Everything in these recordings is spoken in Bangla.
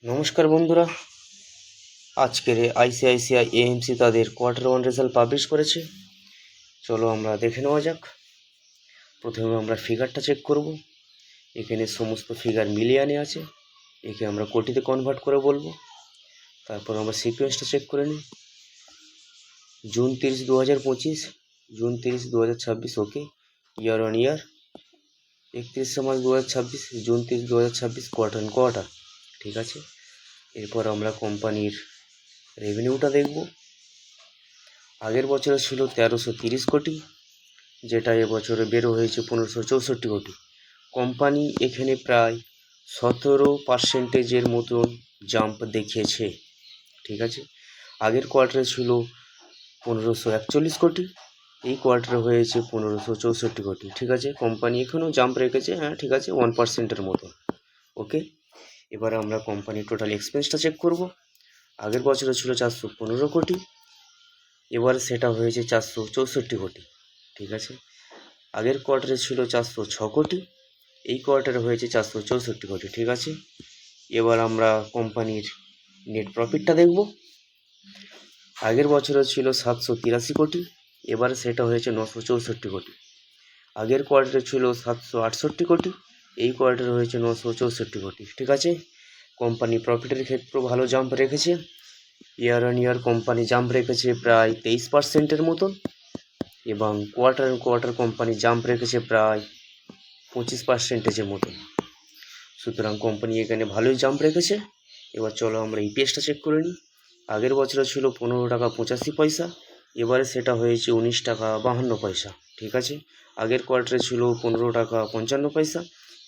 নমস্কার বন্ধুরা, আজকের আইসিআইসিআই এএমসি তাদের কোয়ার্টার 1 রেজাল্ট পাবলিশ করেছে। চলো আমরা দেখে নেওয়া যাক। প্রথমে আমরা ফিগারটা চেক করব। এখানে সমস্ত ফিগার মিলিয়ে আনে আছে, একে আমরা কোটিতে কনভার্ট করে বলবো। তারপর আমরা সিকোয়েন্সটা চেক করে নিই। June 30, 2025, June 30, 2026, okay. Year on year 31 March 2026, June 30, 2026, quarter on quarter, ঠিক আছে। এরপর আমরা কোম্পানির রেভিনিউটা দেখব। আগের বছরে ছিল 1330 কোটি, যেটা এবছরে বেরো হয়েছে 1564 কোটি। কোম্পানি এখানে প্রায় 17% মতন জাম্প দেখিয়েছে, ঠিক আছে। আগের কোয়ার্টারে ছিল 1541 কোটি, এই কোয়ার্টারে হয়েছে 1564 কোটি, ঠিক আছে। কোম্পানি এখানেও জাম্প রেখেছে, হ্যাঁ ঠিক আছে, 1%-এর মতো, ওকে। এবার আমরা কোম্পানির টোটাল এক্সপেন্সটা চেক করব। আগের বছরে ছিল 415 কোটি, এবার সেটা হয়েছে 464 কোটি, ঠিক আছে। আগের কোয়ার্টারে ছিল 406 কোটি, এই কোয়ার্টারে হয়েছে 464 কোটি, ঠিক আছে। এবার আমরা কোম্পানির নেট প্রফিটটা দেখব। আগের বছরে ছিল 783 কোটি, এবার সেটা হয়েছে 964 কোটি। আগের কোয়ার্টারে ছিল 768 কোটি, এই কোয়ার্টারে হয়েছে 964 কোটি, ঠিক আছে। কোম্পানি প্রফিটের ক্ষেত্রেও ভালো জাম্প রেখেছে। Year on year company jump রেখেছে প্রায় 23%-এর মতন, এবং quarter on quarter company jump রেখেছে প্রায় 25%-এর মতন। সুতরাং কোম্পানি এখানে ভালোই জাম্প রেখেছে। এবার চলো আমরা ইপিএসটা চেক করে নিই। আগের বছরে ছিল 15 টাকা 85 পয়সা, এবারে সেটা হয়েছে 19 টাকা 52 পয়সা, ঠিক আছে। আগের কোয়ার্টারে ছিল 15 টাকা 55 পয়সা,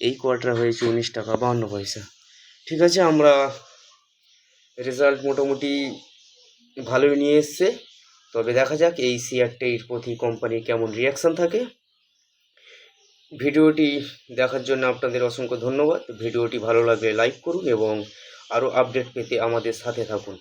এই কোয়ার্টারে হয়েছে 19 টাকা 52 পয়সা, ঠিক আছে। আমরা রেজাল্ট মোটামুটি ভালোই নিয়ে এসছে, তবে দেখা যাক এই শেয়ারটির প্রতি কোম্পানির কেমন রিয়াকশান থাকে। ভিডিওটি দেখার জন্য আপনাদের অসংখ্য ধন্যবাদ। ভিডিওটি ভালো লাগলে লাইক করুন এবং আরও আপডেট পেতে আমাদের সাথে থাকুন।